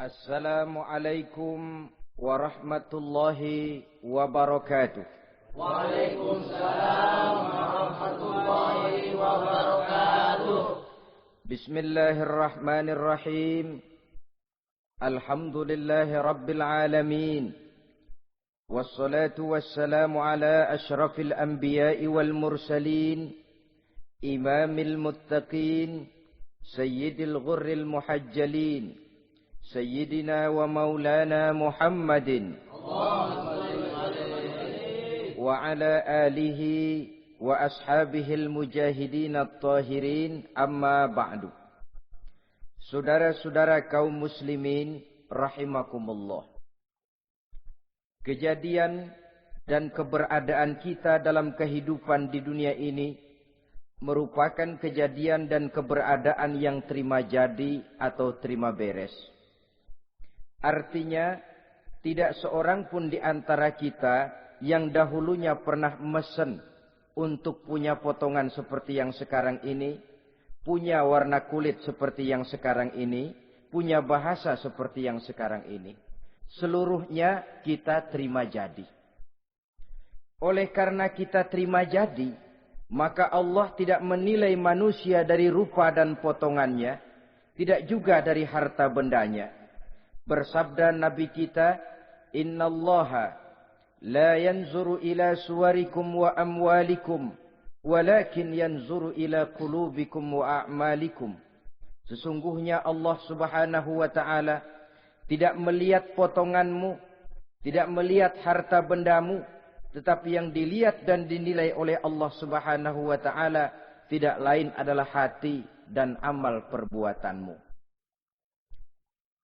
Assalamualaikum warahmatullahi wabarakatuh. Waalaikumsalam warahmatullahi wabarakatuh. Bismillahirrahmanirrahim. Alhamdulillahi rabbil alamin. Wassalatu wassalamu ala ashrafil anbiya'i wal mursalin, imamil muttaqin, sayyidil ghurril muhajjalin, Sayyidina wa maulana Muhammadin wa ala alihi wa ashabihil mujahidin at-tahirin, amma ba'du. Saudara-saudara kaum muslimin rahimakumullah. Kejadian dan keberadaan kita dalam kehidupan di dunia ini merupakan kejadian dan keberadaan yang terima jadi atau terima beres. Artinya, tidak seorang pun di antara kita yang dahulunya pernah mesen untuk punya potongan seperti yang sekarang ini, punya warna kulit seperti yang sekarang ini, punya bahasa seperti yang sekarang ini. Seluruhnya kita terima jadi. Oleh karena kita terima jadi, maka Allah tidak menilai manusia dari rupa dan potongannya, tidak juga dari harta bendanya. Bersabda Nabi kita, Innallaha la yanzuru ila suwarikum wa amwalikum, walakin yanzuru ila qulubikum wa a'malikum. Sesungguhnya Allah subhanahu wa ta'ala tidak melihat potonganmu, tidak melihat harta bendamu, tetapi yang dilihat dan dinilai oleh Allah subhanahu wa ta'ala tidak lain adalah hati dan amal perbuatanmu.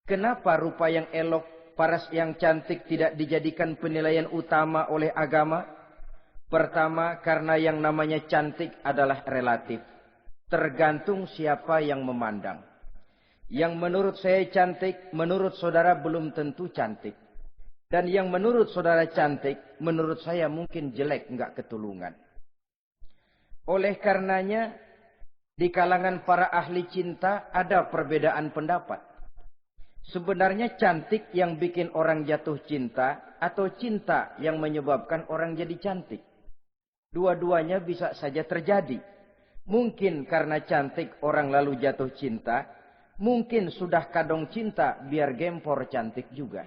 Kenapa rupa yang elok, paras yang cantik tidak dijadikan penilaian utama oleh agama? Pertama, karena yang namanya cantik adalah relatif. Tergantung siapa yang memandang. Yang menurut saya cantik, menurut saudara belum tentu cantik. Dan yang menurut saudara cantik, menurut saya mungkin jelek, enggak ketulungan. Oleh karenanya, di kalangan para ahli cinta ada perbedaan pendapat. Sebenarnya cantik yang bikin orang jatuh cinta atau cinta yang menyebabkan orang jadi cantik. Dua-duanya bisa saja terjadi. Mungkin karena cantik orang lalu jatuh cinta, mungkin sudah kadong cinta biar gempor cantik juga.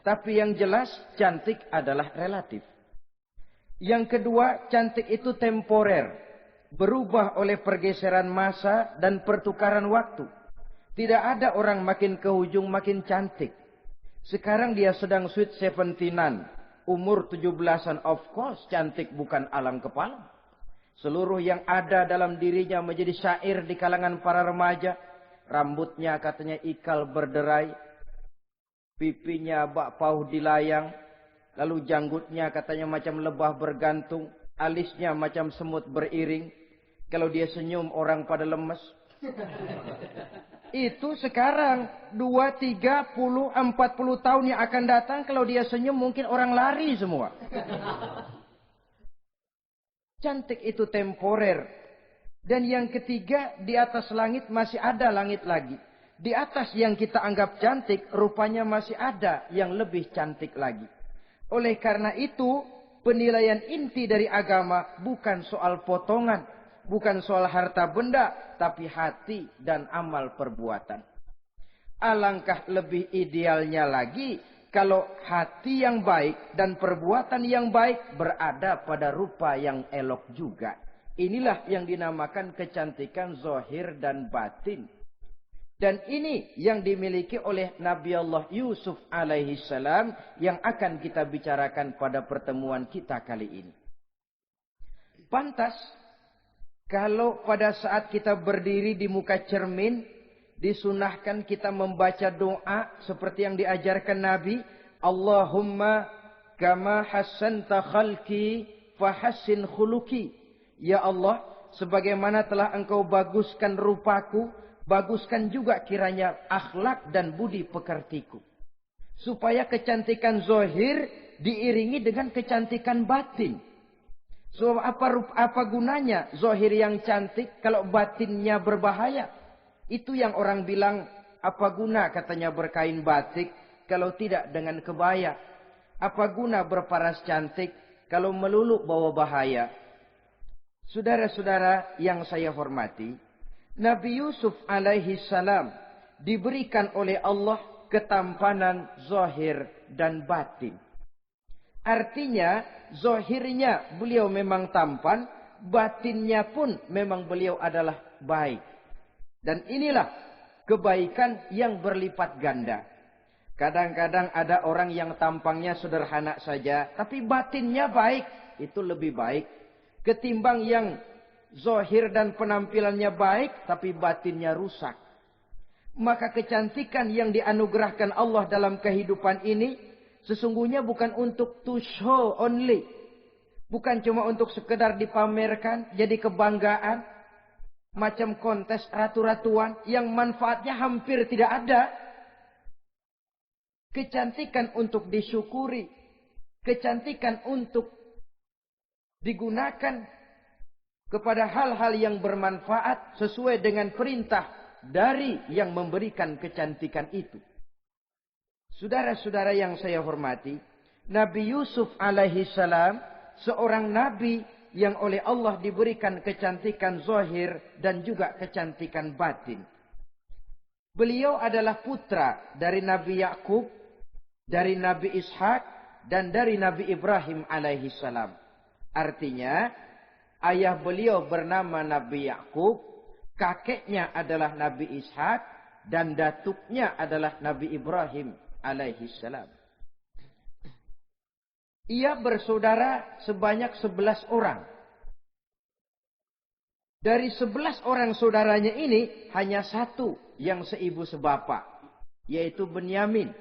Tapi yang jelas cantik adalah relatif. Yang kedua, cantik itu temporer, berubah oleh pergeseran masa dan pertukaran waktu. Tidak ada orang makin ke ujung makin cantik. Sekarang dia sedang sweet 17-an. Umur 17-an, of course cantik bukan alang kepala. Seluruh yang ada dalam dirinya menjadi syair di kalangan para remaja. Rambutnya katanya ikal berderai. Pipinya bak pauh dilayang. Lalu janggutnya katanya macam lebah bergantung. Alisnya macam semut beriring. Kalau dia senyum orang pada lemes. Itu sekarang 2, 30, 40 tahun yang akan datang kalau dia senyum mungkin orang lari semua. Cantik itu temporer. Dan yang ketiga, di atas langit masih ada langit lagi. Di atas yang kita anggap cantik, rupanya masih ada yang lebih cantik lagi. Oleh karena itu, penilaian inti dari agama bukan soal potongan, bukan soal harta benda, tapi hati dan amal perbuatan. Alangkah lebih idealnya lagi kalau hati yang baik dan perbuatan yang baik berada pada rupa yang elok juga. Inilah yang dinamakan kecantikan zahir dan batin. Dan ini yang dimiliki oleh Nabi Allah Yusuf alaihi salam yang akan kita bicarakan pada pertemuan kita kali ini. Pantas kalau pada saat kita berdiri di muka cermin, disunahkan kita membaca doa seperti yang diajarkan Nabi. Allahumma kama hassanta khalqi fahassin khuluqi. Ya Allah, sebagaimana telah engkau baguskan rupaku, baguskan juga kiranya akhlak dan budi pekertiku. Supaya kecantikan zahir diiringi dengan kecantikan batin. So apa gunanya zahir yang cantik kalau batinnya berbahaya? Itu yang orang bilang Apa guna katanya berkain batik kalau tidak dengan kebaya? Apa guna berparas cantik kalau melulu bawa bahaya? Saudara-saudara yang saya hormati, Nabi Yusuf alaihi salam diberikan oleh Allah ketampanan zahir dan batin. Artinya, zahirnya beliau memang tampan, batinnya pun memang beliau adalah baik. Dan inilah kebaikan yang berlipat ganda. Kadang-kadang ada orang yang tampangnya sederhana saja, tapi batinnya baik. Itu lebih baik ketimbang yang zahir dan penampilannya baik, tapi batinnya rusak. Maka kecantikan yang dianugerahkan Allah dalam kehidupan ini sesungguhnya bukan untuk to show only. Bukan cuma untuk sekedar dipamerkan, jadi kebanggaan. Macam kontes ratu-ratuan yang manfaatnya hampir tidak ada. Kecantikan untuk disyukuri. Kecantikan untuk digunakan kepada hal-hal yang bermanfaat sesuai dengan perintah dari yang memberikan kecantikan itu. Saudara-saudara yang saya hormati, Nabi Yusuf alaihi salam seorang nabi yang oleh Allah diberikan kecantikan zahir dan juga kecantikan batin. Beliau adalah putra dari Nabi Yakub, dari Nabi Ishak, dan dari Nabi Ibrahim alaihi salam. Artinya, ayah beliau bernama Nabi Yakub, kakeknya adalah Nabi Ishak, dan datuknya adalah Nabi Ibrahim alaihi salam. Ia bersaudara sebanyak 11 orang. Dari 11 orang saudaranya ini, hanya satu yang seibu sebapak, yaitu Benyamin.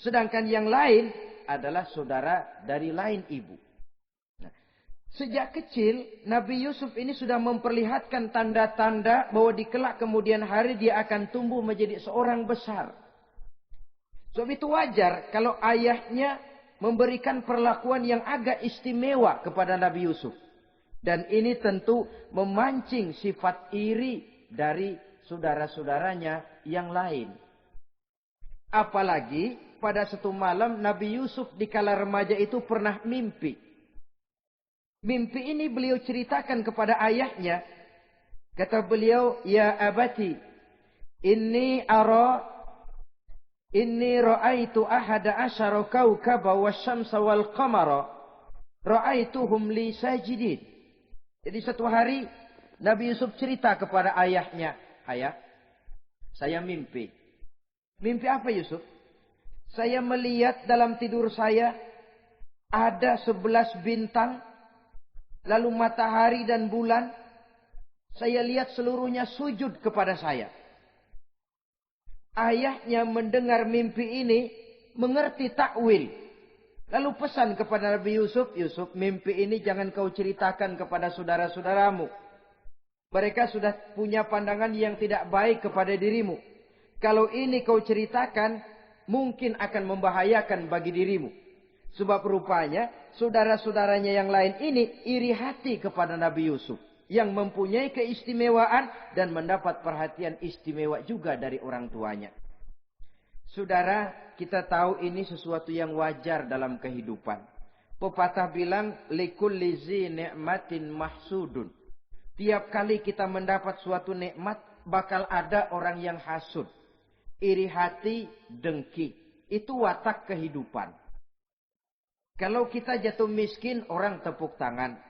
Sedangkan yang lain adalah saudara dari lain ibu. Nah, sejak kecil, Nabi Yusuf ini sudah memperlihatkan tanda-tanda bahwa di kelak kemudian hari dia akan tumbuh menjadi seorang besar. Sebab itu wajar kalau ayahnya memberikan perlakuan yang agak istimewa kepada Nabi Yusuf. Dan ini tentu memancing sifat iri dari saudara-saudaranya yang lain. Apalagi pada satu malam Nabi Yusuf di kala remaja itu pernah mimpi. Mimpi ini beliau ceritakan kepada ayahnya. Kata beliau, "Ya abati, inni ra'aitu ahada asyara kawkaba wasyamsa wal qamara ra'aituhum li sajidin." Jadi satu hari Nabi Yusuf cerita kepada ayahnya, "Ayah, saya mimpi." Mimpi apa Yusuf? "Saya melihat dalam tidur saya ada 11 bintang, lalu matahari dan bulan. Saya lihat seluruhnya sujud kepada saya." Ayahnya mendengar mimpi ini, mengerti takwil. Lalu pesan kepada Nabi Yusuf, "Yusuf, mimpi ini jangan kau ceritakan kepada saudara-saudaramu. Mereka sudah punya pandangan yang tidak baik kepada dirimu. Kalau ini kau ceritakan, mungkin akan membahayakan bagi dirimu." Sebab rupanya, saudara-saudaranya yang lain ini iri hati kepada Nabi Yusuf, yang mempunyai keistimewaan dan mendapat perhatian istimewa juga dari orang tuanya. Saudara, kita tahu ini sesuatu yang wajar dalam kehidupan. Pepatah bilang, likulli zi ni'matin mahsudun. Tiap kali kita mendapat suatu nikmat, bakal ada orang yang hasud. Iri hati, dengki. Itu watak kehidupan. Kalau kita jatuh miskin, orang tepuk tangan.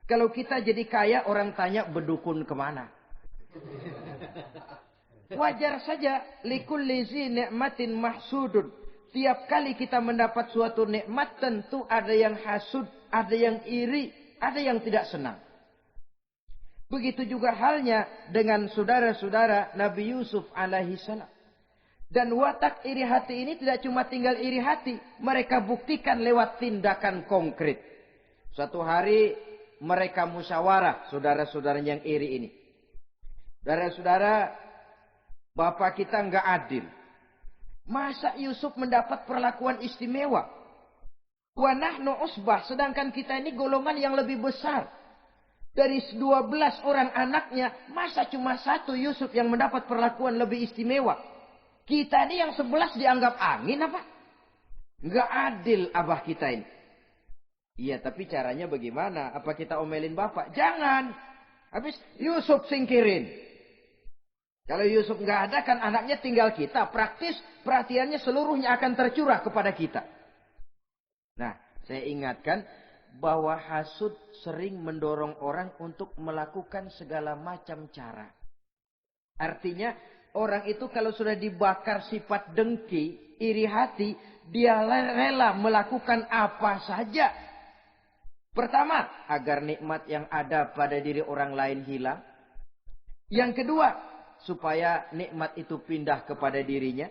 Kalau kita jadi kaya, orang tanya berdukun kemana. Wajar saja. Likulli zi ni'matin mahsudun. Tiap kali kita mendapat suatu nikmat, tentu ada yang hasud, ada yang iri, ada yang tidak senang. Begitu juga halnya dengan saudara-saudara Nabi Yusuf alaihi salam. Dan watak iri hati ini tidak cuma tinggal iri hati. Mereka buktikan lewat tindakan konkret. Suatu hari mereka musyawarah, saudara-saudaranya yang iri ini. Saudara-saudara, bapak kita enggak adil. Masa Yusuf mendapat perlakuan istimewa? Wa nahnu usbah, sedangkan kita ini golongan yang lebih besar. Dari 12 orang anaknya, masa cuma satu Yusuf yang mendapat perlakuan lebih istimewa? Kita ini yang 11 dianggap angin apa? Nggak adil abah kita ini. Iya, tapi caranya bagaimana? Apa kita omelin bapak? Jangan. Habis Yusuf singkirin. Kalau Yusuf nggak ada kan anaknya tinggal kita. Praktis perhatiannya seluruhnya akan tercurah kepada kita. Nah, saya ingatkan bahwa hasud sering mendorong orang untuk melakukan segala macam cara. Artinya orang itu kalau sudah dibakar sifat dengki, iri hati, dia rela melakukan apa saja. Pertama, agar nikmat yang ada pada diri orang lain hilang. Yang kedua, supaya nikmat itu pindah kepada dirinya.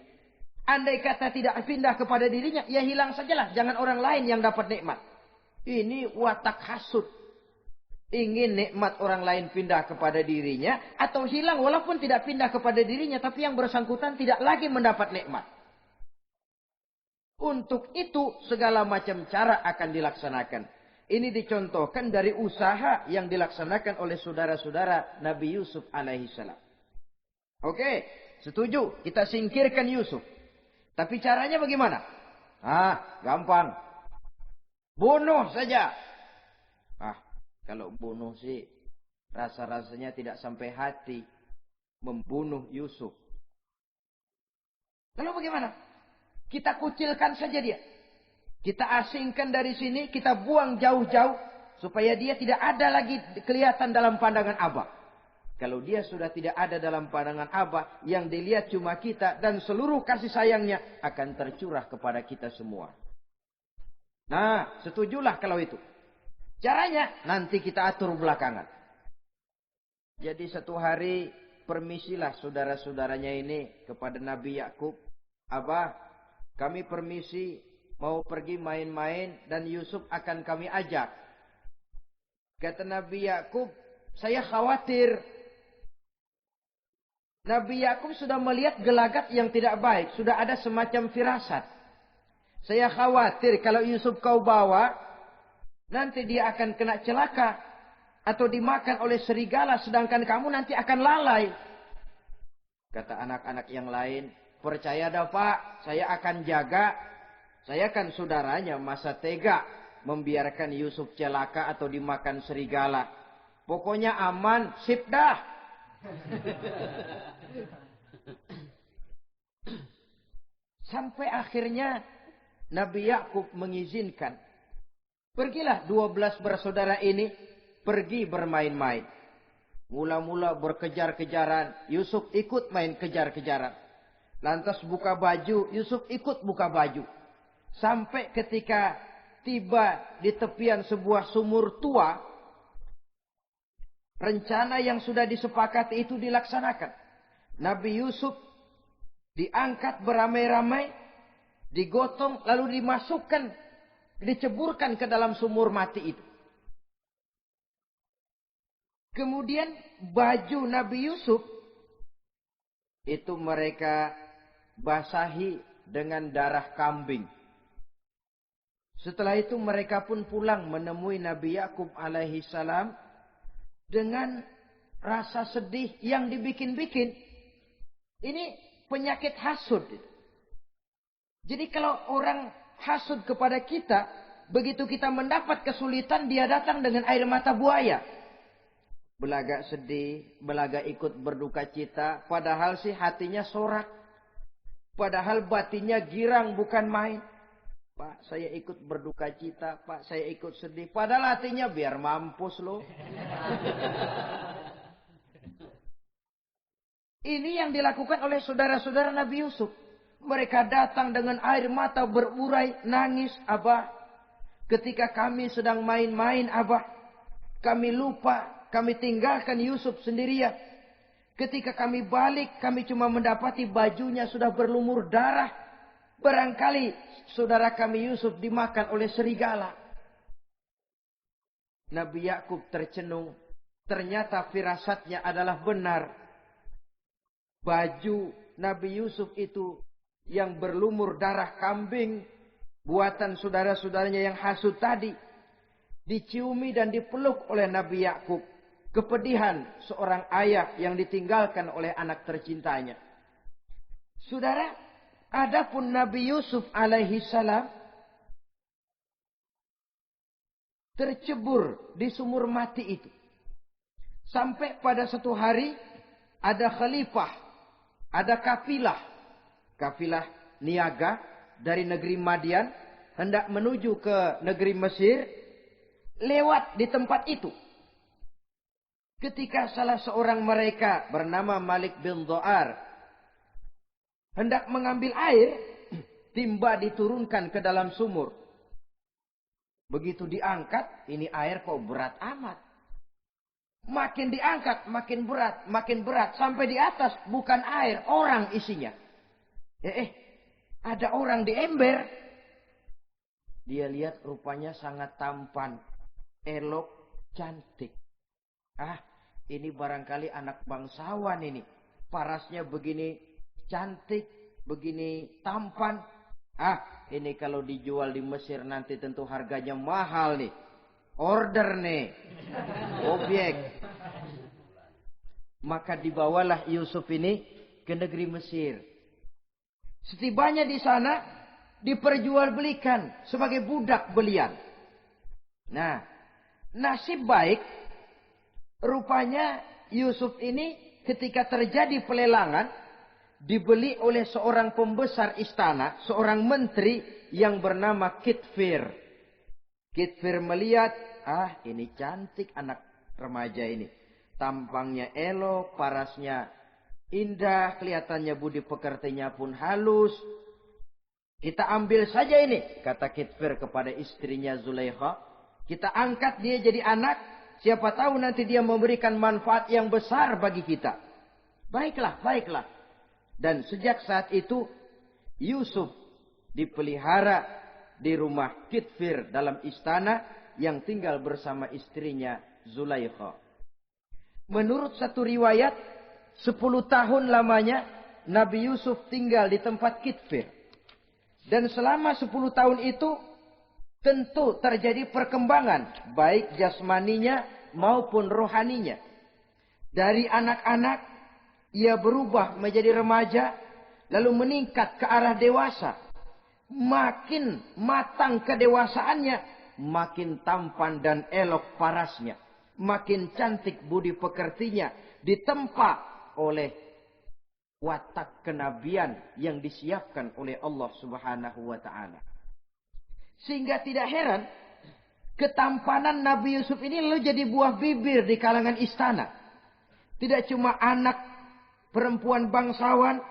Andai kata tidak pindah kepada dirinya, ya hilang sajalah. Jangan orang lain yang dapat nikmat. Ini watak hasud. Ingin nikmat orang lain pindah kepada dirinya. Atau hilang walaupun tidak pindah kepada dirinya. Tapi yang bersangkutan tidak lagi mendapat nikmat. Untuk itu segala macam cara akan dilaksanakan. Ini dicontohkan dari usaha yang dilaksanakan oleh saudara-saudara Nabi Yusuf alaihissalam. Oke, setuju. Kita singkirkan Yusuf. Tapi caranya bagaimana? Gampang. Bunuh saja. Kalau bunuh sih rasa-rasanya tidak sampai hati membunuh Yusuf. Lalu bagaimana? Kita kucilkan saja dia. Kita asingkan dari sini, kita buang jauh-jauh supaya dia tidak ada lagi kelihatan dalam pandangan Abah. Kalau dia sudah tidak ada dalam pandangan Abah, yang dilihat cuma kita dan seluruh kasih sayangnya akan tercurah kepada kita semua. Nah, setujulah kalau itu. Caranya nanti kita atur belakangan. Jadi satu hari permisilah saudara-saudaranya ini kepada Nabi Yakub. Abah, kami permisi mau pergi main-main dan Yusuf akan kami ajak. Kata Nabi Yakub, saya khawatir. Nabi Yakub sudah melihat gelagat yang tidak baik. Sudah ada semacam firasat. Saya khawatir kalau Yusuf kau bawa, nanti dia akan kena celaka. Atau dimakan oleh serigala, sedangkan kamu nanti akan lalai. Kata anak-anak yang lain, percaya dah Pak, saya akan jaga. Saya kan saudaranya, masa tega membiarkan Yusuf celaka atau dimakan serigala. Pokoknya aman, sip dah. Sampai akhirnya Nabi Yakub mengizinkan. Pergilah 12 bersaudara ini pergi bermain-main. Mula-mula berkejar-kejaran, Yusuf ikut main kejar-kejaran. Lantas buka baju, Yusuf ikut buka baju. Sampai ketika tiba di tepian sebuah sumur tua, rencana yang sudah disepakati itu dilaksanakan. Nabi Yusuf diangkat beramai-ramai, digotong, lalu dimasukkan, diceburkan ke dalam sumur mati itu. Kemudian baju Nabi Yusuf itu mereka basahi dengan darah kambing. Setelah itu mereka pun pulang menemui Nabi Yakub alaihi salam dengan rasa sedih yang dibikin-bikin. Ini penyakit hasud. Jadi kalau orang hasud kepada kita, begitu kita mendapat kesulitan, dia datang dengan air mata buaya. Belagak sedih, belagak ikut berduka cita, padahal sih hatinya sorak. Padahal batinnya girang bukan main. Pak, saya ikut berduka cita. Pak, saya ikut sedih. Padahal hatinya biar mampus loh. Ini yang dilakukan oleh saudara-saudara Nabi Yusuf. Mereka datang dengan air mata berurai, nangis. Abah, ketika kami sedang main-main, Abah, kami lupa, kami tinggalkan Yusuf sendirian. Ketika kami balik, kami cuma mendapati bajunya sudah berlumur darah. Barangkali saudara kami Yusuf dimakan oleh serigala. Nabi Yakub tercenung. Ternyata firasatnya adalah benar. Baju Nabi Yusuf itu yang berlumur darah kambing, buatan saudara-saudaranya yang hasud tadi, diciumi dan dipeluk oleh Nabi Yakub. Kepedihan seorang ayah yang ditinggalkan oleh anak tercintanya. Saudara, adapun Nabi Yusuf alaihi salam tercebur di sumur mati itu. Sampai pada satu hari ada khalifah, ada kafilah niaga dari negeri Madian hendak menuju ke negeri Mesir, lewat di tempat itu. Ketika salah seorang mereka bernama Malik bin Dho'ar hendak mengambil air, timba diturunkan ke dalam sumur. Begitu diangkat, ini air kok berat amat. Makin diangkat, makin berat. Sampai di atas, bukan air, orang isinya. Ada orang di ember. Dia lihat rupanya sangat tampan, elok, cantik. Ini barangkali anak bangsawan ini. Parasnya begini cantik, begini tampan. Ini kalau dijual di Mesir nanti tentu harganya mahal nih. Order nih. Objek. Maka dibawalah Yusuf ini ke negeri Mesir. Setibanya di sana diperjualbelikan sebagai budak belian. Nah, nasib baik rupanya Yusuf ini ketika terjadi pelelangan dibeli oleh seorang pembesar istana, seorang menteri yang bernama Kitfir. Kitfir melihat, ini cantik anak remaja ini. Tampangnya elok, parasnya indah, kelihatannya budi pekertinya pun halus. Kita ambil saja ini, kata Kitfir kepada istrinya Zulaikha. Kita angkat dia jadi anak, siapa tahu nanti dia memberikan manfaat yang besar bagi kita. Baiklah. Dan sejak saat itu Yusuf dipelihara di rumah Kitfir dalam istana yang tinggal bersama istrinya Zulaikha. Menurut satu riwayat 10 tahun lamanya Nabi Yusuf tinggal di tempat Kitfir. Dan selama 10 tahun itu tentu terjadi perkembangan baik jasmaninya maupun rohaninya. Dari anak-anak ia berubah menjadi remaja, lalu meningkat ke arah dewasa. Makin matang kedewasaannya, makin tampan dan elok parasnya. Makin cantik budi pekertinya, ditempa oleh watak kenabian yang disiapkan oleh Allah Subhanahu wa ta'ala. Sehingga tidak heran, ketampanan Nabi Yusuf ini lalu jadi buah bibir di kalangan istana. Tidak cuma anak perempuan bangsawan,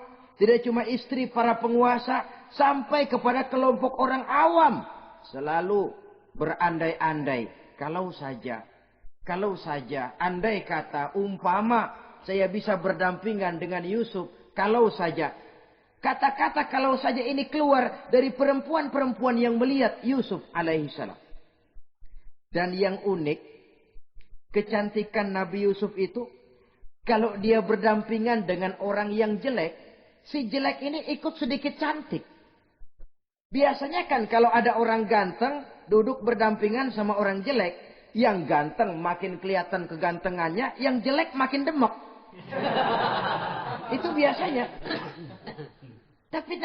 tidak cuma istri para penguasa, sampai kepada kelompok orang awam selalu berandai-andai. Kalau saja, andai kata, umpama saya bisa berdampingan dengan Yusuf, kalau saja. Kata-kata kalau saja ini keluar dari perempuan-perempuan yang melihat Yusuf alaihissalam. Dan yang unik, kecantikan Nabi Yusuf itu, kalau dia berdampingan dengan orang yang jelek, si jelek ini ikut sedikit cantik. Biasanya kan kalau ada orang ganteng, duduk berdampingan sama orang jelek, yang ganteng makin kelihatan kegantengannya, yang jelek makin demek. Itu biasanya. Tapi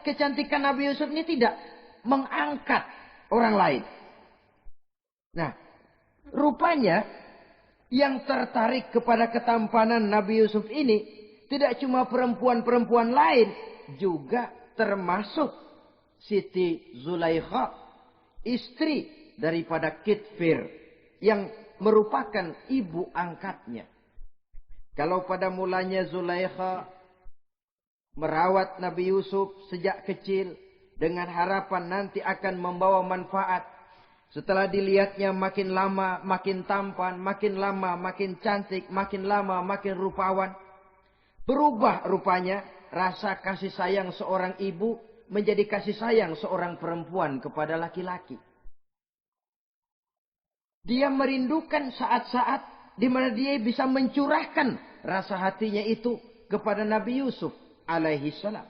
kecantikan Nabi Yusuf ini tidak mengangkat orang lain. Nah, rupanya yang tertarik kepada ketampanan Nabi Yusuf ini tidak cuma perempuan-perempuan lain, juga termasuk Siti Zulaikha, istri daripada Kitfir, yang merupakan ibu angkatnya. Kalau pada mulanya Zulaikha merawat Nabi Yusuf sejak kecil dengan harapan nanti akan membawa manfaat. Setelah dilihatnya makin lama makin tampan, makin lama makin cantik, makin lama makin rupawan. Berubah rupanya rasa kasih sayang seorang ibu menjadi kasih sayang seorang perempuan kepada laki-laki. Dia merindukan saat-saat di mana dia bisa mencurahkan rasa hatinya itu kepada Nabi Yusuf alaihi salam.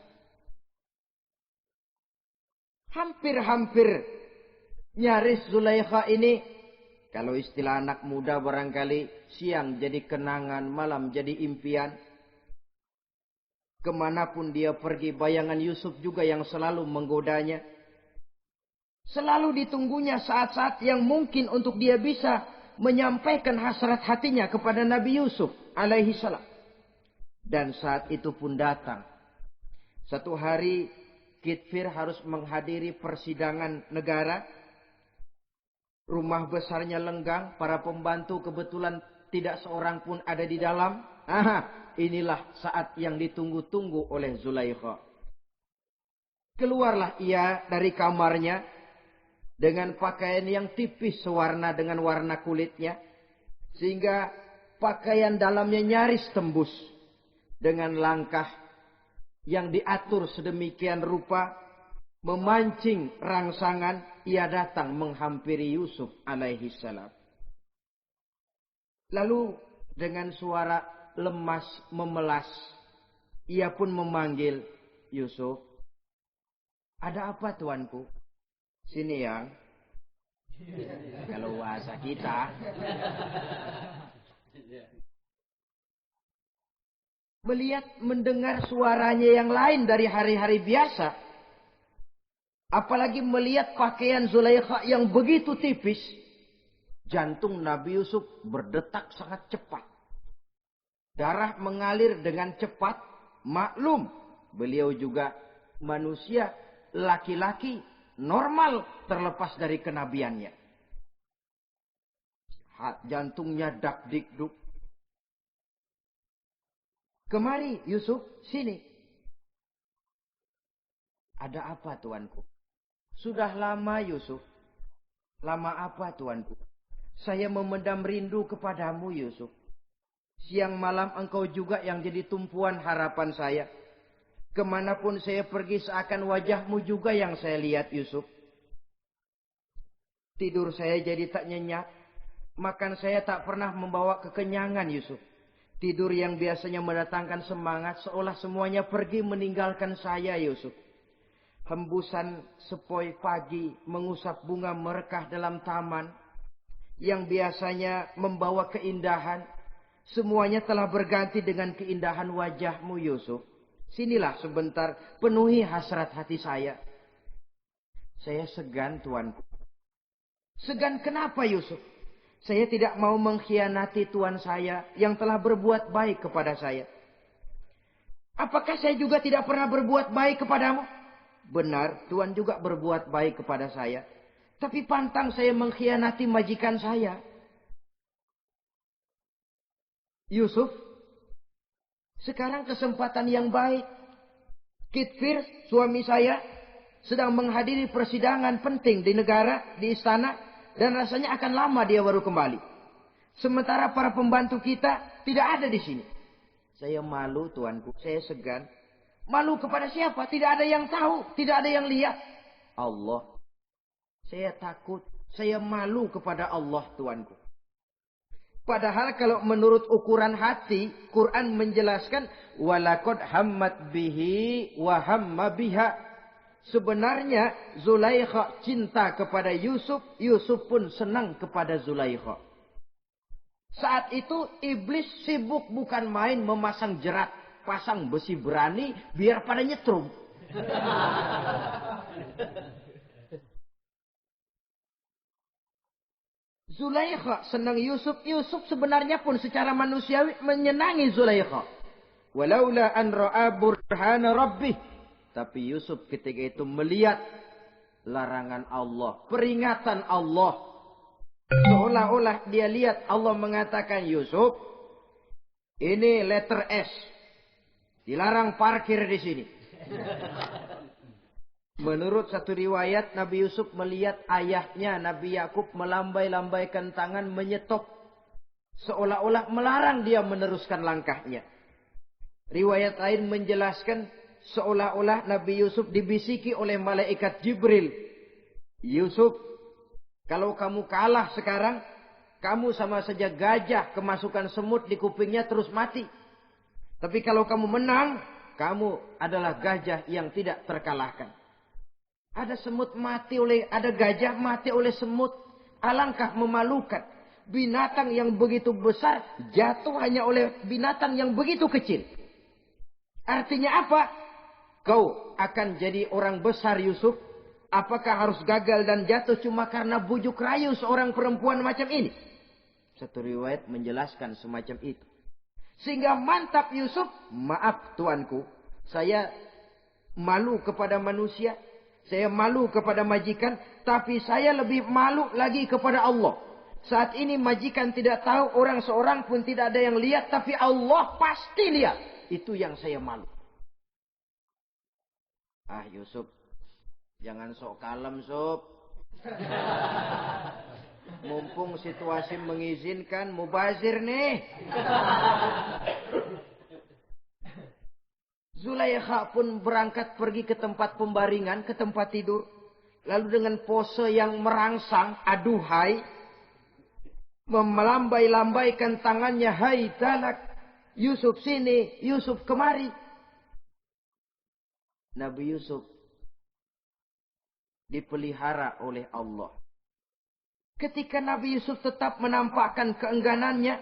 Hampir-hampir nyaris Zulaikha ini, kalau istilah anak muda barangkali, siang jadi kenangan, malam jadi impian. Kemanapun dia pergi, bayangan Yusuf juga yang selalu menggodanya. Selalu ditunggunya saat-saat yang mungkin untuk dia bisa menyampaikan hasrat hatinya kepada Nabi Yusuf alaihi salam. Dan saat itu pun datang. Satu hari Kitfir harus menghadiri persidangan negara. Rumah besarnya lenggang, para pembantu kebetulan tidak seorang pun ada di dalam. Inilah saat yang ditunggu-tunggu oleh Zulaikha. Keluarlah ia dari kamarnya dengan pakaian yang tipis sewarna dengan warna kulitnya, sehingga pakaian dalamnya nyaris tembus. Dengan langkah yang diatur sedemikian rupa, memancing rangsangan, ia datang menghampiri Yusuf alaihi salam. Lalu dengan suara lemas memelas, ia pun memanggil Yusuf. Ada apa tuanku? Sini yang. Kalau bahasa kita. Melihat mendengar suaranya yang lain dari hari-hari biasa. Apalagi melihat pakaian Zulaikha yang begitu tipis. Jantung Nabi Yusuf berdetak sangat cepat. Darah mengalir dengan cepat. Maklum, beliau juga manusia, laki-laki, normal terlepas dari kenabiannya. Jantungnya dak-dik-duk. Kemari Yusuf, sini. Ada apa tuanku? Sudah lama Yusuf. Lama apa tuanku? Saya memendam rindu kepadamu Yusuf. Siang malam engkau juga yang jadi tumpuan harapan saya. Kemanapun saya pergi seakan wajahmu juga yang saya lihat Yusuf. Tidur saya jadi tak nyenyak. Makan saya tak pernah membawa kekenyangan Yusuf. Tidur yang biasanya mendatangkan semangat seolah semuanya pergi meninggalkan saya Yusuf. Hembusan sepoi pagi mengusap bunga merekah dalam taman yang biasanya membawa keindahan. Semuanya telah berganti dengan keindahan wajahmu Yusuf. Sinilah sebentar, penuhi hasrat hati saya. Saya segan tuanku. Segan kenapa Yusuf? Saya tidak mau mengkhianati Tuhan saya yang telah berbuat baik kepada saya. Apakah saya juga tidak pernah berbuat baik kepadamu? Benar, Tuhan juga berbuat baik kepada saya. Tapi pantang saya mengkhianati majikan saya. Yusuf, sekarang kesempatan yang baik. Kitfir, suami saya, sedang menghadiri persidangan penting di negara, di istana. Dan rasanya akan lama dia baru kembali. Sementara para pembantu kita tidak ada di sini. Saya malu tuanku, saya segan. Malu kepada siapa? Tidak ada yang tahu, tidak ada yang lihat. Allah. Saya takut, saya malu kepada Allah tuanku. Padahal kalau menurut ukuran hati, Quran menjelaskan walaqad hammat bihi wa hamma biha. Sebenarnya Zulaikha cinta kepada Yusuf, Yusuf pun senang kepada Zulaikha. Saat itu iblis sibuk bukan main memasang jerat, pasang besi berani biar pada nyetrum. Zulaikha senang Yusuf, Yusuf sebenarnya pun secara manusiawi menyenangi Zulaikha. Walaula an ra'a burhana rabbih. Tapi Yusuf ketika itu melihat larangan Allah, peringatan Allah. Seolah-olah dia lihat Allah mengatakan, Yusuf, ini letter S. Dilarang parkir di sini. Menurut satu riwayat, Nabi Yusuf melihat ayahnya, Nabi Yakub melambai-lambaikan tangan menyetop. Seolah-olah melarang dia meneruskan langkahnya. Riwayat lain menjelaskan, seolah-olah Nabi Yusuf dibisiki oleh malaikat Jibril. Yusuf, kalau kamu kalah sekarang, kamu sama saja gajah kemasukan semut di kupingnya terus mati. Tapi kalau kamu menang, kamu adalah gajah yang tidak terkalahkan. Ada semut mati ada gajah mati oleh semut. Alangkah memalukan. Binatang yang begitu besar jatuh hanya oleh binatang yang begitu kecil. Artinya apa? Kau akan jadi orang besar Yusuf. Apakah harus gagal dan jatuh cuma karena bujuk rayu seorang perempuan macam ini? Satu riwayat menjelaskan semacam itu. Sehingga mantap Yusuf. Maaf tuanku. Saya malu kepada manusia. Saya malu kepada majikan. Tapi saya lebih malu lagi kepada Allah. Saat ini majikan tidak tahu. Orang seorang pun tidak ada yang lihat. Tapi Allah pasti lihat. Itu yang saya malu. Ah Yusuf. Jangan sok kalem sob. Mumpung situasi mengizinkan. Mubazir nih. Zulaikha pun berangkat pergi ke tempat pembaringan. Ke tempat tidur. Lalu dengan pose yang merangsang. Aduhai. Melambai-lambaikan tangannya. Hai talak. Yusuf sini. Yusuf kemari. Nabi Yusuf dipelihara oleh Allah. Ketika Nabi Yusuf tetap menampakkan keengganannya,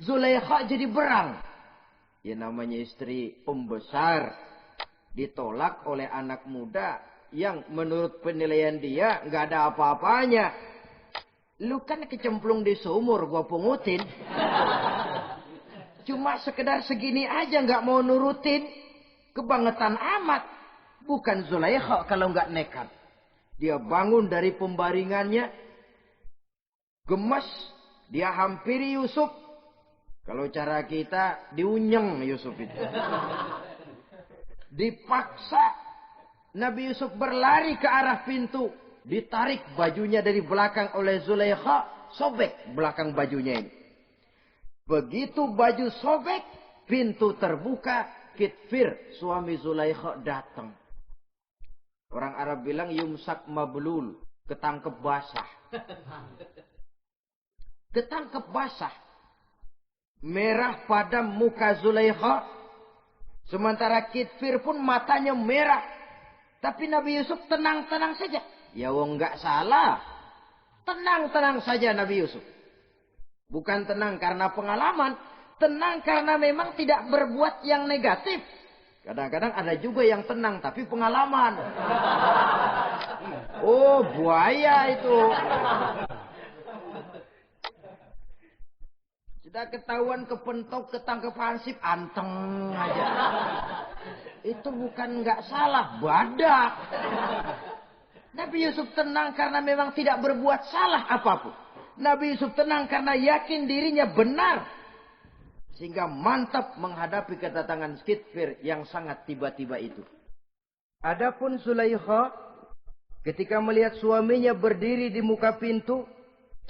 Zulaikha jadi berang. Ya namanya istri pembesar ditolak oleh anak muda yang menurut penilaian dia nggak ada apa-apanya. Lu kan kecemplung di sumur, gua pungutin. Cuma sekedar segini aja nggak mau nurutin, kebangetan amat. Bukan Zulaikha kalau nggak nekat. Dia bangun dari pembaringannya. Gemes. Dia hampiri Yusuf. Kalau cara kita diunyeng Yusuf itu. Dipaksa. Nabi Yusuf berlari ke arah pintu. Ditarik bajunya dari belakang oleh Zulaikha. Sobek belakang bajunya ini. Begitu baju sobek. Pintu terbuka. Kitfir suami Zulaikha datang. Orang Arab bilang yumsak mablul. Ketangkep basah. Ketangkep basah. Merah padam muka Zulaikha. Sementara Kitfir pun matanya merah. Tapi Nabi Yusuf tenang-tenang saja. Ya wong nggak salah. Tenang-tenang saja Nabi Yusuf. Bukan tenang karena pengalaman. Tenang karena memang tidak berbuat yang negatif. Kadang-kadang ada juga yang tenang tapi pengalaman. Oh buaya itu. Sudah ketahuan kepentok ketangkep hansip anteng aja. Itu bukan nggak salah, badak. Nabi Yusuf tenang karena memang tidak berbuat salah apapun. Nabi Yusuf tenang karena yakin dirinya benar. Sehingga mantap menghadapi kedatangan Kitfir yang sangat tiba-tiba itu. Adapun Zulaikha ketika melihat suaminya berdiri di muka pintu,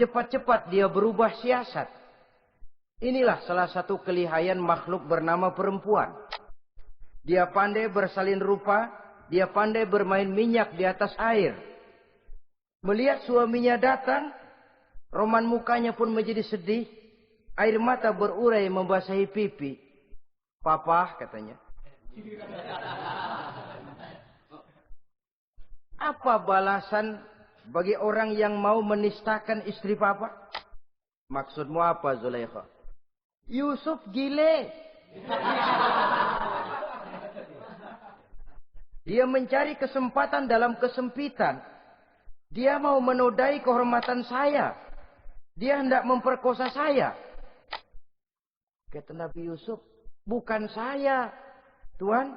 cepat-cepat dia berubah siasat. Inilah salah satu kelihayan makhluk bernama perempuan. Dia pandai bersalin rupa, dia pandai bermain minyak di atas air. Melihat suaminya datang, roman mukanya pun menjadi sedih. Air mata berurai membasahi pipi. Papa katanya. Apa balasan bagi orang yang mau menistakan istri papa? Maksudmu apa Zulaikha? Yusuf gile. Dia mencari kesempatan dalam kesempitan. Dia mau menodai kehormatan saya. Dia hendak memperkosa saya. Kata Nabi Yusuf, bukan saya, Tuan.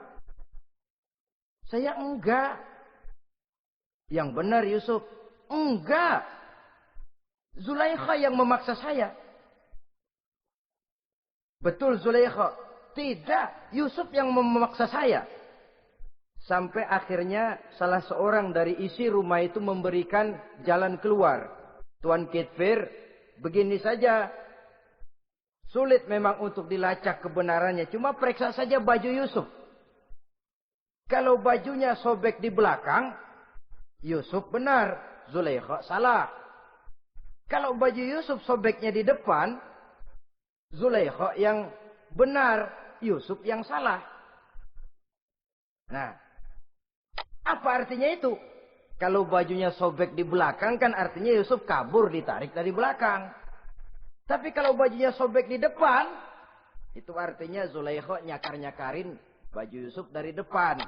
Saya enggak. Yang benar Yusuf, enggak. Zulaikha yang memaksa saya. Betul Zulaikha, tidak. Yusuf yang memaksa saya. Sampai akhirnya salah seorang dari isi rumah itu memberikan jalan keluar. Tuan Kitfir, begini saja. Sulit memang untuk dilacak kebenarannya. Cuma periksa saja baju Yusuf. Kalau bajunya sobek di belakang, Yusuf benar. Zulaikha salah. Kalau baju Yusuf sobeknya di depan, Zulaikha yang benar. Yusuf yang salah. Nah, apa artinya itu? Kalau bajunya sobek di belakang kan artinya Yusuf kabur ditarik dari belakang. Tapi kalau bajunya sobek di depan, itu artinya Zulaikha nyakar-nyakarin baju Yusuf dari depan.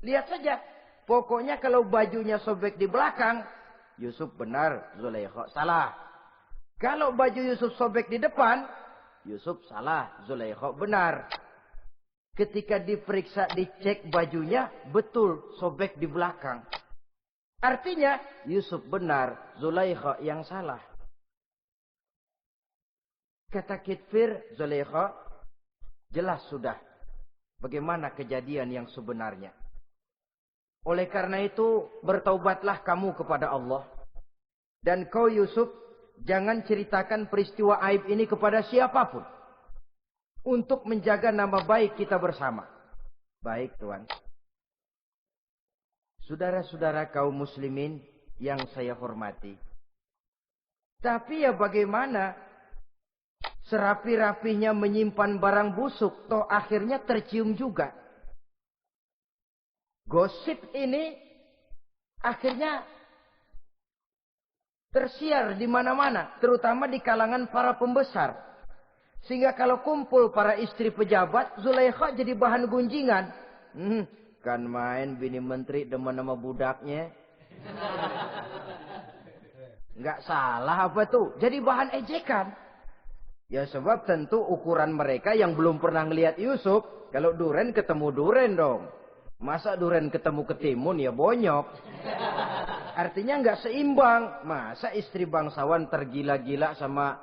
Lihat saja. Pokoknya kalau bajunya sobek di belakang, Yusuf benar, Zulaikha salah. Kalau baju Yusuf sobek di depan, Yusuf salah, Zulaikha benar. Ketika diperiksa, dicek bajunya, betul sobek di belakang. Artinya, Yusuf benar, Zulaikha yang salah. Kata Kitfir, Zulaikha, jelas sudah bagaimana kejadian yang sebenarnya. Oleh karena itu, bertaubatlah kamu kepada Allah. Dan kau Yusuf, jangan ceritakan peristiwa aib ini kepada siapapun. Untuk menjaga nama baik kita bersama. Baik, Tuan. Saudara-saudara kaum muslimin yang saya hormati. Tapi ya bagaimana? Serapi-rapinya menyimpan barang busuk, toh akhirnya tercium juga. Gosip ini akhirnya tersiar di mana-mana, terutama di kalangan para pembesar. Sehingga kalau kumpul para istri pejabat, Zulaikha jadi bahan gunjingan. Kan main bini menteri demen nama budaknya. Nggak salah apa tuh? Jadi bahan ejekan. Ya sebab tentu ukuran mereka yang belum pernah ngelihat Yusuf, kalau duren ketemu duren dong. Masa duren ketemu ketimun ya bonyok. Artinya nggak seimbang. Masa istri bangsawan tergila-gila sama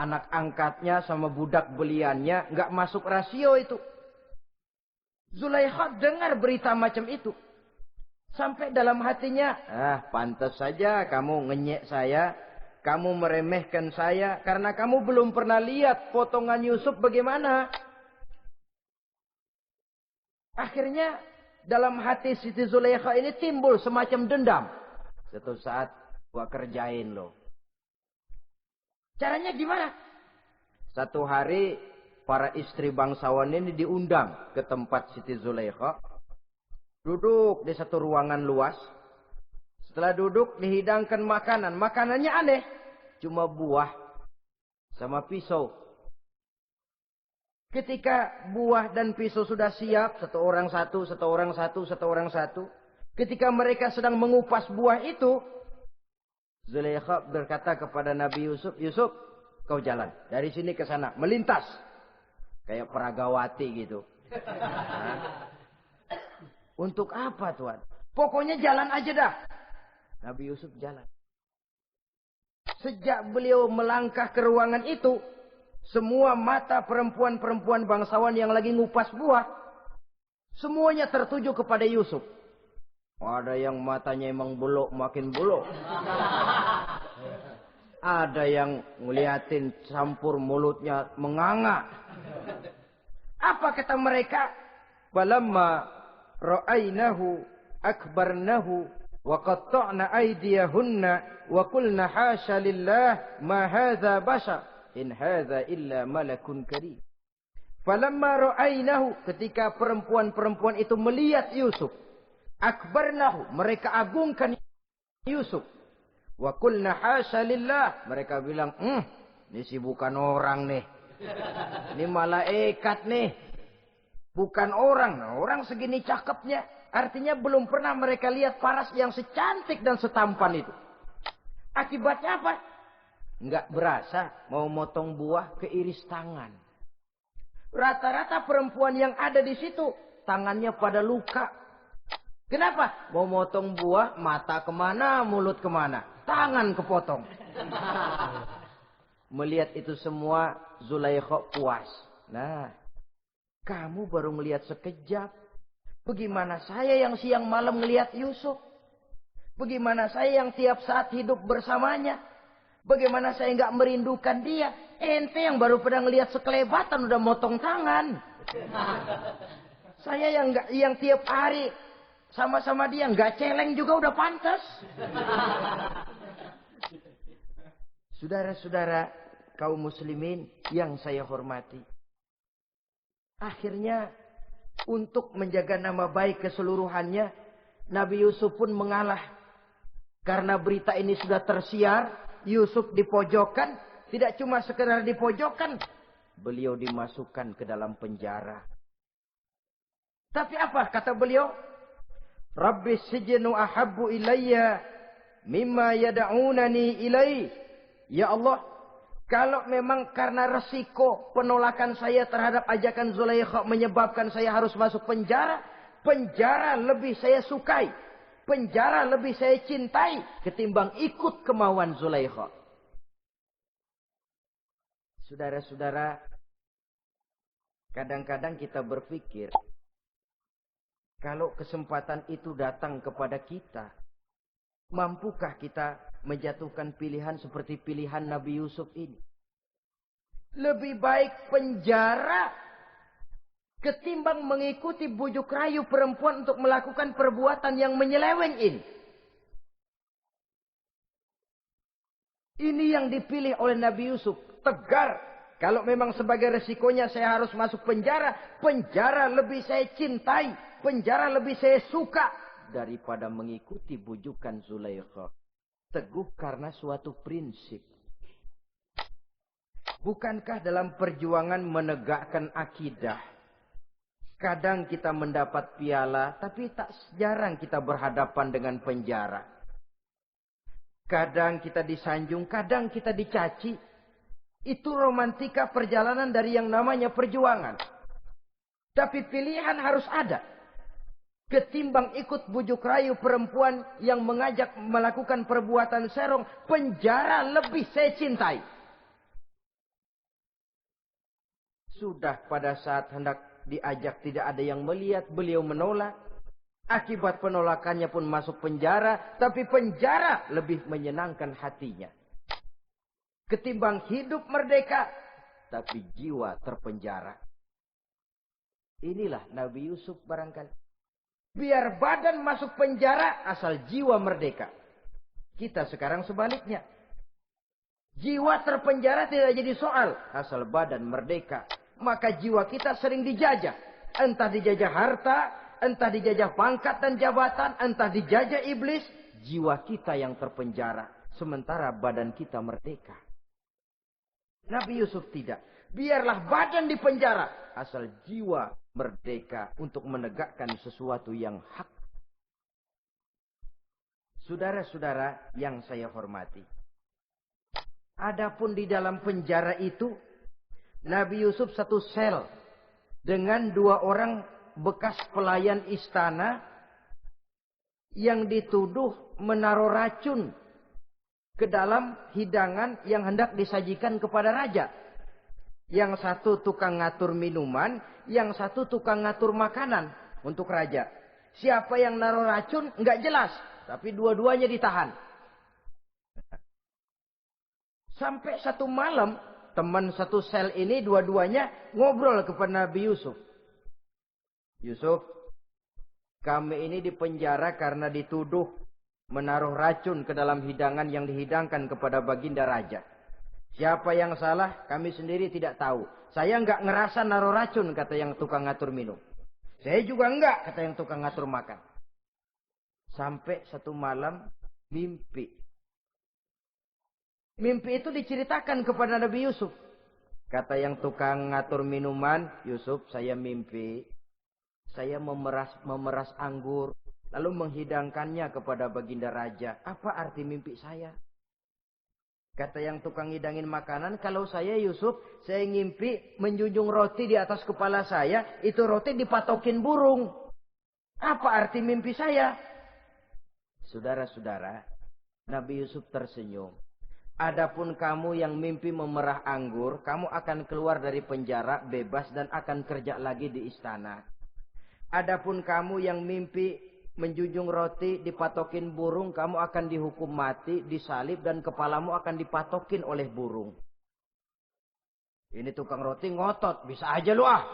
anak angkatnya, sama budak beliannya, nggak masuk rasio itu. Zulaikha dengar berita macam itu. Sampai dalam hatinya, pantas saja kamu ngenyek saya. Kamu meremehkan saya karena kamu belum pernah lihat potongan Yusuf bagaimana. Akhirnya dalam hati Siti Zulaikha ini timbul semacam dendam. Suatu saat gua kerjain lo. Caranya gimana? Satu hari para istri bangsawan ini diundang ke tempat Siti Zulaikha. Duduk di satu ruangan luas. Setelah duduk dihidangkan makanan. Makanannya aneh. Cuma buah sama pisau. Ketika buah dan pisau sudah siap. Satu orang satu, satu orang satu, satu orang satu. Ketika mereka sedang mengupas buah itu. Zulaikha berkata kepada Nabi Yusuf. Yusuf, kau jalan. Dari sini ke sana. Melintas. Kayak peragawati gitu. Untuk apa Tuan? Pokoknya jalan aja dah. Nabi Yusuf jalan. Sejak beliau melangkah ke ruangan itu, semua mata perempuan-perempuan bangsawan yang lagi ngupas buah, semuanya tertuju kepada Yusuf. Ada yang matanya emang belok, makin belok. Ada yang ngeliatin campur mulutnya menganga. Apa kata mereka? Balamma ra'ainahu akbarnahu wa qatta'na aydiyahunna wa qulna hasya lillah ma hadza bashar in hadza illa malakun karim. Falamma ra'ainahu, ketika perempuan-perempuan itu melihat Yusuf, akbarnahu, mereka agungkan Yusuf. Wa qulna hasya lillah, mereka bilang, ini sih bukan orang nih. Ini malaikat nih. Bukan orang. Nah, orang segini cakepnya. Artinya belum pernah mereka lihat paras yang secantik dan setampan itu. Akibatnya apa? Nggak berasa mau motong buah keiris tangan. Rata-rata perempuan yang ada di situ tangannya pada luka. Kenapa? Mau motong buah, mata kemana, mulut kemana, tangan kepotong. Melihat itu semua, Zulaikha puas. Nah, kamu baru melihat sekejap. Bagaimana saya yang siang malam melihat Yusuf? Bagaimana saya yang tiap saat hidup bersamanya? Bagaimana saya nggak merindukan dia? Ente yang baru pernah ngelihat sekelebatan udah motong tangan. Saya yang tiap hari sama-sama dia nggak celeng juga udah pantas. Saudara-saudara kaum muslimin yang saya hormati. Akhirnya untuk menjaga nama baik keseluruhannya, Nabi Yusuf pun mengalah. Karena berita ini sudah tersiar, Yusuf dipojokkan, tidak cuma sekedar dipojokkan, beliau dimasukkan ke dalam penjara. Tapi apa kata beliau? Rabbi sijnu ahabbu ilayya mimma yad'unani ilai. Ya Allah, kalau memang karena resiko penolakan saya terhadap ajakan Zulaikha menyebabkan saya harus masuk penjara, penjara lebih saya sukai, penjara lebih saya cintai ketimbang ikut kemauan Zulaikha. Saudara-saudara, kadang-kadang kita berpikir, kalau kesempatan itu datang kepada kita, mampukah kita menjatuhkan pilihan seperti pilihan Nabi Yusuf ini? Lebih baik penjara ketimbang mengikuti bujuk rayu perempuan untuk melakukan perbuatan yang menyeleweng ini. Ini yang dipilih oleh Nabi Yusuf. Tegar. Kalau memang sebagai resikonya saya harus masuk penjara, penjara lebih saya cintai, penjara lebih saya suka daripada mengikuti bujukan Zulaikha. Teguh karena suatu prinsip. Bukankah dalam perjuangan menegakkan akidah, kadang kita mendapat piala, tapi tak jarang kita berhadapan dengan penjara. Kadang kita disanjung, kadang kita dicaci. Itu romantika perjalanan dari yang namanya perjuangan. Tapi pilihan harus ada. Ketimbang ikut bujuk rayu perempuan yang mengajak melakukan perbuatan serong, penjara lebih saya cintai. Sudah pada saat hendak diajak tidak ada yang melihat, beliau menolak. Akibat penolakannya pun masuk penjara, tapi penjara lebih menyenangkan hatinya. Ketimbang hidup merdeka, tapi jiwa terpenjara. Inilah Nabi Yusuf barangkali. Biar badan masuk penjara, asal jiwa merdeka. Kita sekarang sebaliknya. Jiwa terpenjara tidak jadi soal, asal badan merdeka. Maka jiwa kita sering dijajah. Entah dijajah harta, entah dijajah pangkat dan jabatan, entah dijajah iblis. Jiwa kita yang terpenjara. Sementara badan kita merdeka. Nabi Yusuf tidak. Biarlah badan di penjara, asal jiwa merdeka untuk menegakkan sesuatu yang hak. Saudara-saudara yang saya hormati. Adapun di dalam penjara itu, Nabi Yusuf satu sel dengan 2 orang bekas pelayan istana yang dituduh menaruh racun ke dalam hidangan yang hendak disajikan kepada raja. Yang satu tukang ngatur minuman, yang satu tukang ngatur makanan untuk raja. Siapa yang naruh racun nggak jelas, tapi dua-duanya ditahan. Sampai satu malam, teman satu sel ini dua-duanya ngobrol kepada Nabi Yusuf. Yusuf, kami ini dipenjara karena dituduh menaruh racun ke dalam hidangan yang dihidangkan kepada baginda raja. Siapa yang salah, kami sendiri tidak tahu. Saya enggak ngerasa naruh racun, kata yang tukang ngatur minum. Saya juga enggak, kata yang tukang ngatur makan. Sampai satu malam, mimpi. Mimpi itu diceritakan kepada Nabi Yusuf. Kata yang tukang ngatur minuman, Yusuf, saya mimpi. Saya memeras anggur. Lalu menghidangkannya kepada baginda raja. Apa arti mimpi saya? Kata yang tukang hidangin makanan, kalau saya Yusuf, saya ngimpi menjunjung roti di atas kepala saya. Itu roti dipatokin burung. Apa arti mimpi saya? Saudara-saudara, Nabi Yusuf tersenyum. Adapun kamu yang mimpi memerah anggur, kamu akan keluar dari penjara bebas dan akan kerja lagi di istana. Adapun kamu yang mimpi menjunjung roti dipatokin burung, kamu akan dihukum mati, disalib, dan kepalamu akan dipatokin oleh burung. Ini tukang roti ngotot, bisa aja lu ah.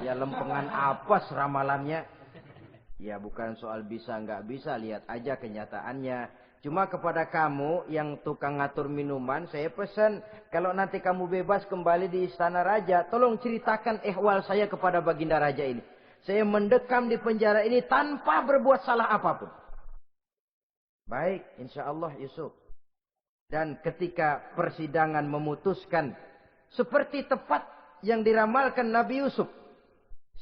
Ya lempengan apes ramalannya. Ya bukan soal bisa nggak bisa, lihat aja kenyataannya. Cuma kepada kamu yang tukang ngatur minuman, saya pesan, kalau nanti kamu bebas kembali di istana raja, tolong ceritakan ihwal saya kepada baginda raja ini. Saya mendekam di penjara ini tanpa berbuat salah apapun. Baik, insya Allah Yusuf. Dan ketika persidangan memutuskan seperti tepat yang diramalkan Nabi Yusuf.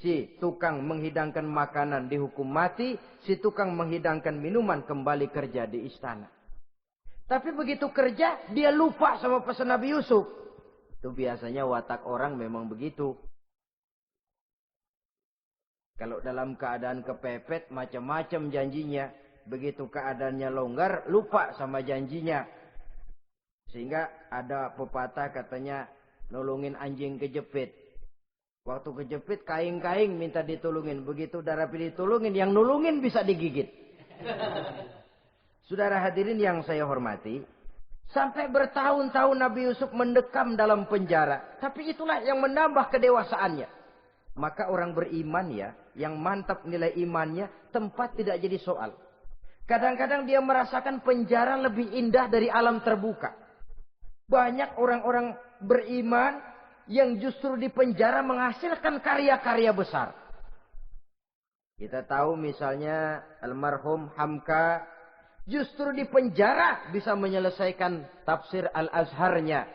Si tukang menghidangkan makanan dihukum mati, si tukang menghidangkan minuman kembali kerja di istana. Tapi begitu kerja, dia lupa sama pesan Nabi Yusuf. Itu biasanya watak orang memang begitu. Kalau dalam keadaan kepepet, macam-macam janjinya. Begitu keadaannya longgar, lupa sama janjinya. Sehingga ada pepatah katanya, nolongin anjing kejepit. Waktu kejepit, kaing-kaing minta ditolongin. Begitu darah pilih tolongin, yang nolongin bisa digigit. Saudara hadirin yang saya hormati, sampai bertahun-tahun Nabi Yusuf mendekam dalam penjara. Tapi itulah yang menambah kedewasaannya. Maka orang beriman ya, yang mantap nilai imannya, tempat tidak jadi soal. Kadang-kadang dia merasakan penjara lebih indah dari alam terbuka. Banyak orang-orang beriman yang justru di penjara menghasilkan karya-karya besar. Kita tahu misalnya almarhum Hamka justru di penjara bisa menyelesaikan tafsir Al-Azharnya.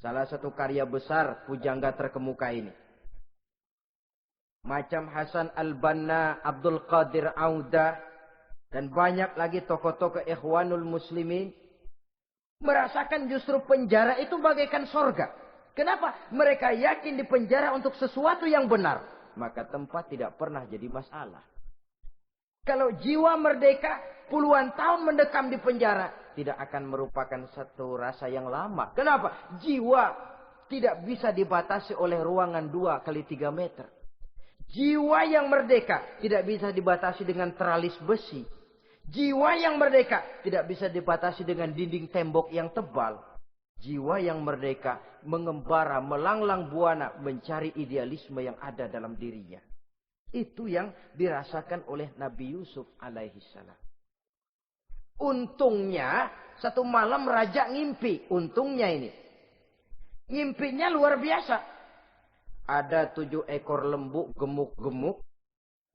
Salah satu karya besar pujangga terkemuka ini. Macam Hasan Al-Banna, Abdul Qadir Audah, dan banyak lagi tokoh-tokoh Ikhwanul Muslimin merasakan justru penjara itu bagaikan sorga. Kenapa? Mereka yakin di penjara untuk sesuatu yang benar. Maka tempat tidak pernah jadi masalah. Kalau jiwa merdeka puluhan tahun mendekam di penjara, tidak akan merupakan satu rasa yang lama. Kenapa? Jiwa tidak bisa dibatasi oleh ruangan 2x3 meter. Jiwa yang merdeka tidak bisa dibatasi dengan teralis besi. Jiwa yang merdeka tidak bisa dibatasi dengan dinding tembok yang tebal. Jiwa yang merdeka mengembara, melanglang buana, mencari idealisme yang ada dalam dirinya. Itu yang dirasakan oleh Nabi Yusuf alaihissalam. Untungnya, satu malam raja ngimpi. Untungnya ini. Ngimpinya luar biasa. Ada 7 ekor lembu gemuk-gemuk.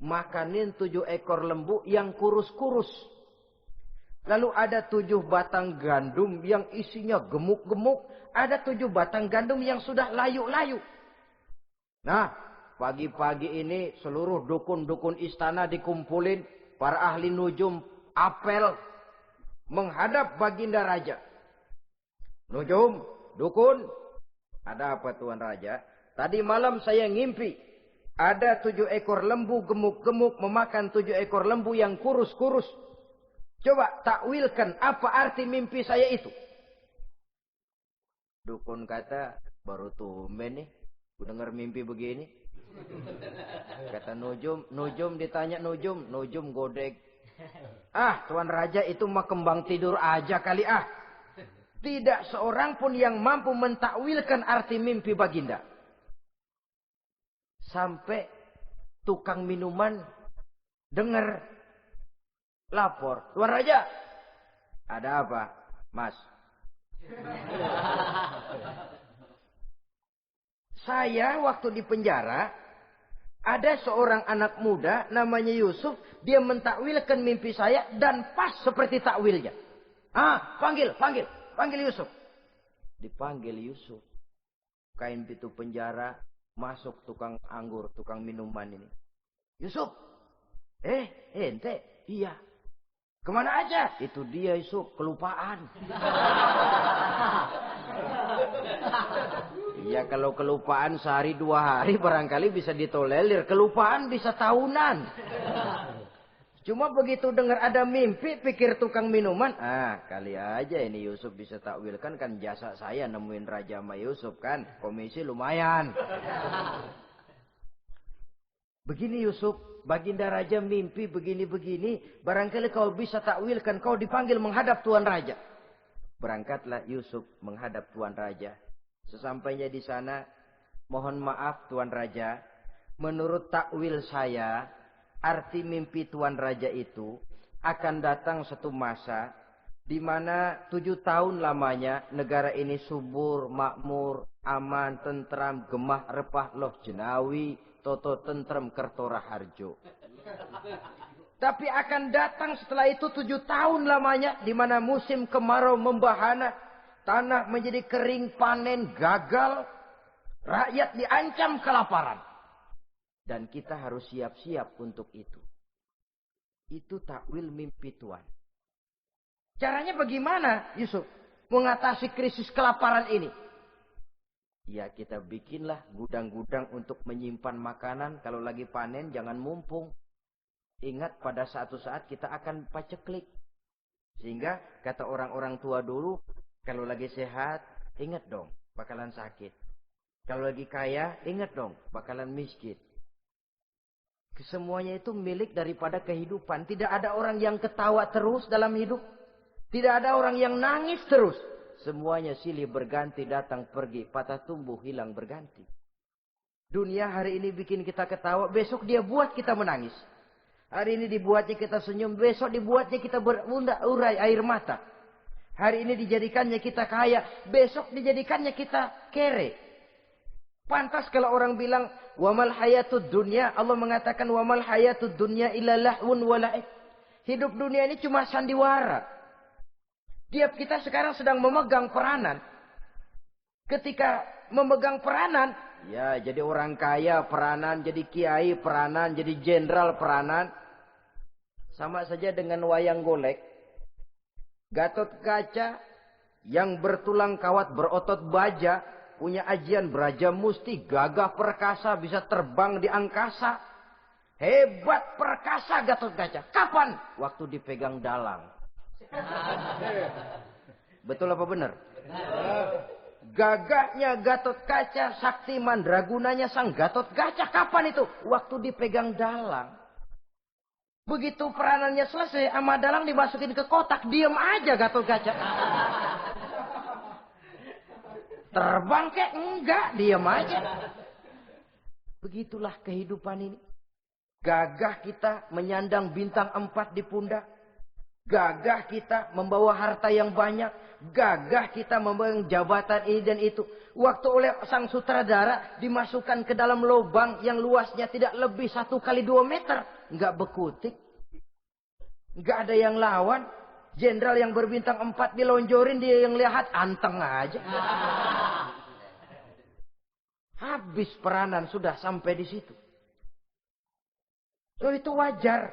Makanin 7 ekor lembu yang kurus-kurus. Lalu ada 7 batang gandum yang isinya gemuk-gemuk. Ada 7 batang gandum yang sudah layu-layu. Nah, pagi-pagi ini seluruh dukun-dukun istana dikumpulin. Para ahli nujum apel menghadap baginda raja. Nujum, dukun, ada apa Tuan Raja? Tadi malam saya ngimpi. Ada 7 ekor lembu gemuk-gemuk memakan 7 ekor lembu yang kurus-kurus. Coba takwilkan apa arti mimpi saya itu. Dukun kata, baru tumben nih. Ku dengar mimpi begini. Kata Nujum ditanya Nujum godek. Ah, Tuan Raja itu mah kembang tidur aja kali ah. Tidak seorang pun yang mampu mentakwilkan arti mimpi baginda. Sampai tukang minuman dengar. Lapor, Tuan Raja, ada apa, Mas? Saya waktu di penjara, ada seorang anak muda namanya Yusuf, dia mentakwilkan mimpi saya dan pas seperti takwilnya. Ah, panggil Yusuf. Dipanggil Yusuf. Kain pintu penjara, masuk tukang anggur, tukang minuman ini. Yusuf, ente, iya. Kemana aja? Itu dia Yusuf, kelupaan. Iya, kalau kelupaan sehari 2 hari barangkali bisa ditolerir. Kelupaan bisa tahunan. Cuma begitu dengar ada mimpi, pikir tukang minuman. Ah, kali aja ini Yusuf bisa takwilkan, kan jasa saya nemuin Raja sama Yusuf kan. Komisi lumayan. Begini Yusuf, baginda raja mimpi begini-begini. Barangkali kau bisa takwilkan, kau dipanggil menghadap Tuan Raja. Berangkatlah Yusuf menghadap Tuan Raja. Sesampainya di sana, mohon maaf Tuan Raja. Menurut takwil saya, arti mimpi Tuan Raja itu akan datang satu masa di mana 7 tahun lamanya negara ini subur, makmur, aman, tentram, gemah, repah, loh jenawi, toto tentrem kertora harjo. Tapi akan datang setelah itu 7 tahun lamanya di mana musim kemarau membahana, tanah menjadi kering, panen gagal, rakyat diancam kelaparan. Dan kita harus siap-siap untuk itu. Itu takwil mimpi Tuhan. Caranya bagaimana, Yusuf? Mengatasi krisis kelaparan ini. Ya, kita bikinlah gudang-gudang untuk menyimpan makanan. Kalau lagi panen, jangan mumpung. Ingat pada suatu saat kita akan paceklik. Sehingga kata orang-orang tua dulu, kalau lagi sehat, ingat dong, bakalan sakit. Kalau lagi kaya, ingat dong, bakalan miskin. Semuanya itu milik daripada kehidupan. Tidak ada orang yang ketawa terus dalam hidup. Tidak ada orang yang nangis terus. Semuanya silih berganti, datang pergi, patah tumbuh, hilang berganti. Dunia hari ini bikin kita ketawa, besok dia buat kita menangis. Hari ini dibuatnya kita senyum, besok dibuatnya kita berurai air mata. Hari ini dijadikannya kita kaya, besok dijadikannya kita kere. Pantas kalau orang bilang, wamal hayatud dunya, Allah mengatakan wamal hayatud dunya illa lahwun wa la'ib. Hidup dunia ini cuma sandiwara. Tiap kita sekarang sedang memegang peranan. Ketika memegang peranan, ya jadi orang kaya peranan, jadi kiai peranan, jadi jenderal peranan. Sama saja dengan wayang golek. Gatot Kaca yang bertulang kawat berotot baja, punya ajian beraja musti, gagah perkasa, bisa terbang di angkasa. Hebat perkasa Gatot Kaca. Kapan? Waktu dipegang dalang. Betul apa benar? Gagahnya Gatot Kaca, sakti mandragunanya sang Gatot Kaca. Kapan itu? Waktu dipegang dalang. Begitu peranannya selesai, sama dalang dimasukin ke kotak, diem aja Gatot Kaca. Terbang kek? Enggak, diam aja. Begitulah kehidupan ini. Gagah kita menyandang bintang 4 di pundak. Gagah kita membawa harta yang banyak. Gagah kita membawa jabatan ini dan itu. Waktu oleh sang sutradara dimasukkan ke dalam lubang yang luasnya tidak lebih 1 kali 2 meter. Enggak bekutik. Enggak ada yang lawan. Jenderal yang berbintang 4 dilonjorin, dia yang lihat anteng aja. Habis peranan sudah sampai di situ. So itu wajar.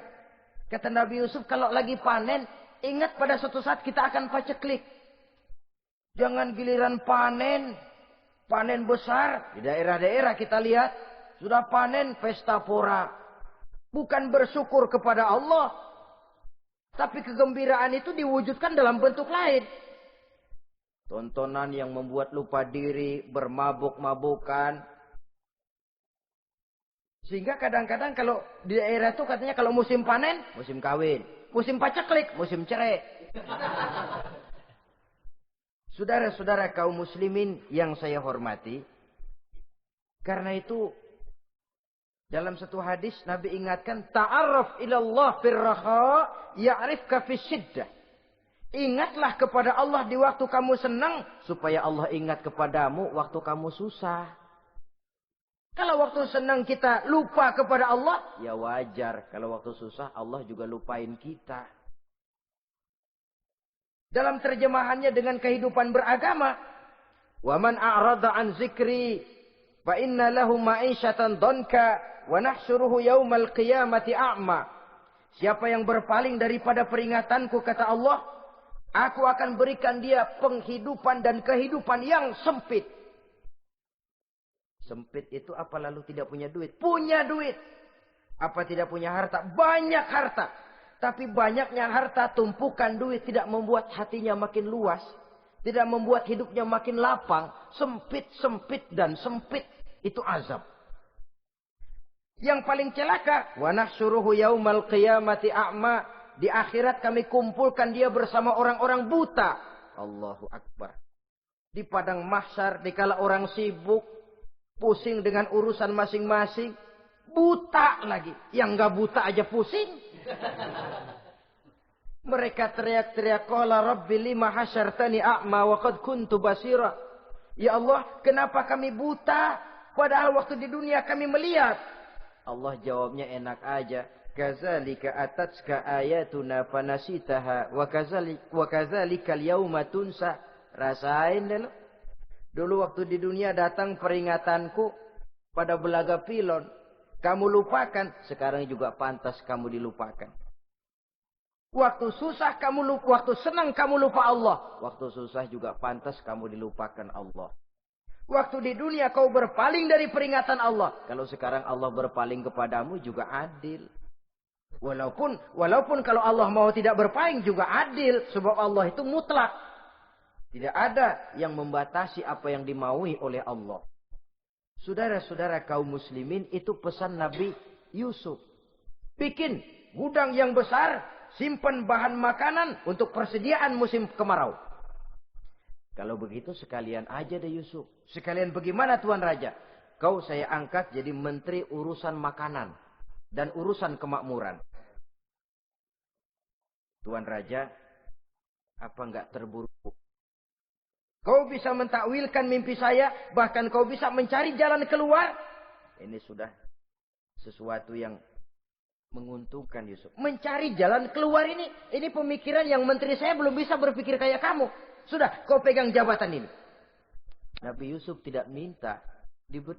Kata Nabi Yusuf, kalau lagi panen, ingat pada suatu saat kita akan paceklik. Jangan giliran panen, panen besar. Di daerah-daerah kita lihat, sudah panen pesta pora. Bukan bersyukur kepada Allah. Tapi kegembiraan itu diwujudkan dalam bentuk lain. Tontonan yang membuat lupa diri, bermabuk-mabukan. Sehingga kadang-kadang kalau di daerah itu katanya kalau musim panen, musim kawin. Musim paceklik, musim cerai. Saudara-saudara kaum muslimin yang saya hormati. Karena itu dalam satu hadis Nabi ingatkan, ta'arraf ilallah firraha ya'rifka fisyiddah. Ingatlah kepada Allah di waktu kamu senang, supaya Allah ingat kepadamu waktu kamu susah. Kalau waktu senang kita lupa kepada Allah, ya wajar. Kalau waktu susah Allah juga lupain kita. Dalam terjemahannya dengan kehidupan beragama, wa man a'rada an zikri fa inna lahu ma'isyatan dhanka wa nahsyuruhu yaumal qiyamati a'ma. Siapa yang berpaling daripada peringatanku, kata Allah, aku akan berikan dia penghidupan dan kehidupan yang sempit. Sempit itu apa lalu tidak punya duit? Punya duit. Apa tidak punya harta? Banyak harta. Tapi banyaknya harta, tumpukan duit tidak membuat hatinya makin luas. Tidak membuat hidupnya makin lapang. Sempit, sempit, dan sempit. Itu azab. Yang paling celaka, wa nahsyuruhu yaumal qiyamati a'ma. Di akhirat kami kumpulkan dia bersama orang-orang buta. Allahu Akbar. Di padang mahsyar, dikala orang sibuk, pusing dengan urusan masing-masing, buta lagi. Yang enggak buta aja pusing. Mereka teriak-teriak, qala rabbi lima hasyartani a'ma wa qad kuntu basira. Ya Allah, kenapa kami buta padahal waktu di dunia kami melihat? Allah jawabnya enak aja. Kazalika atatska ayatuna fanasitaha wa kazalika al-yauma tunsa. Rasain dulu. Dulu waktu di dunia datang peringatanku pada belaga pilon. kamu lupakan, sekarang juga pantas kamu dilupakan. Waktu susah kamu lupa, waktu senang kamu lupa Allah. Waktu susah juga pantas kamu dilupakan Allah. Waktu di dunia kau berpaling dari peringatan Allah. Kalau sekarang Allah berpaling kepadamu juga adil. Walaupun kalau Allah mau tidak berpaling juga adil. Sebab Allah itu mutlak. Tidak ada yang membatasi apa yang dimaui oleh Allah. Saudara-saudara kaum muslimin, itu pesan Nabi Yusuf. Bikin gudang yang besar. Simpan bahan makanan untuk persediaan musim kemarau. Kalau begitu sekalian aja deh Yusuf. Sekalian bagaimana Tuan Raja? Kau saya angkat jadi menteri urusan makanan. Dan urusan kemakmuran. Tuan Raja, apa enggak terburu? Kau bisa mentakwilkan mimpi saya. Bahkan kau bisa mencari jalan keluar. Ini sudah sesuatu yang menguntungkan Yusuf. Mencari jalan keluar ini. Ini pemikiran yang menteri saya belum bisa berpikir kayak kamu. Sudah, kau pegang jabatan ini. Nabi Yusuf tidak minta diberi.